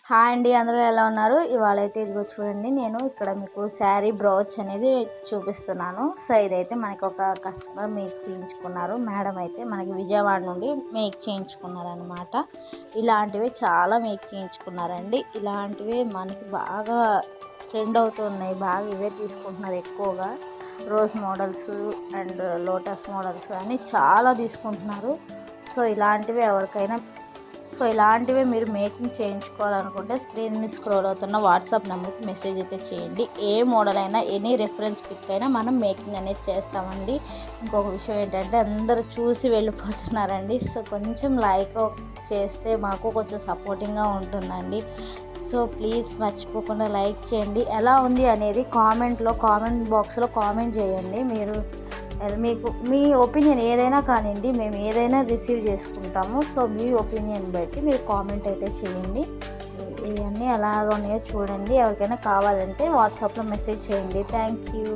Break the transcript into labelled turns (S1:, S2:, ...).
S1: Hi అండి, అందరూ ఎలా ఉన్నారు? ఇవాళ అయితే ఇదిగో చూడండి, నేను ఇక్కడ మీకు శారీ బ్రౌచ్ అనేది చూపిస్తున్నాను. సో ఇదైతే మనకి ఒక కస్టమర్ మేక్ చేయించుకున్నారు. మేడం అయితే మనకి విజయవాడ నుండి మేక్ చేయించుకున్నారు అనమాట. ఇలాంటివి చాలా మేక్ చేయించుకున్నారండి. ఇలాంటివి మనకి బాగా ట్రెండ్ అవుతున్నాయి, బాగా ఇవే తీసుకుంటున్నారు ఎక్కువగా. Rose models and lotus models అని చాలా తీసుకుంటున్నారు. సో ఇలాంటివి మీరు మేకింగ్ చేయించుకోవాలనుకుంటే స్క్రీన్ మీద స్క్రోల్ అవుతున్న వాట్సాప్ నెంబర్కి మెసేజ్ అయితే చేయండి. ఏ మోడల్ అయినా, ఎనీ రెఫరెన్స్ పిక్ అయినా మనం మేకింగ్ అనేది చేస్తామండి. ఇంకొక విషయం ఏంటంటే అందరూ చూసి వెళ్ళిపోతున్నారండి. సో కొంచెం లైక్ చేస్తే మాకు కొంచెం సపోర్టింగ్గా ఉంటుందండి. సో ప్లీజ్ మర్చిపోకుండా లైక్ చేయండి. ఎలా ఉంది అనేది కామెంట్ బాక్స్లో కామెంట్ చేయండి. మీకు మీ ఒపీనియన్ ఏదైనా కానివ్వండి, మేము ఏదైనా రిసీవ్ చేసుకుంటాము. సో మీ ఒపీనియన్ బట్టి మీరు కామెంట్ అయితే చేయండి. ఇవన్నీ ఎలాగ ఉన్నాయో చూడండి. ఎవరికైనా కావాలంటే వాట్సాప్లో మెసేజ్ చేయండి. Thank you.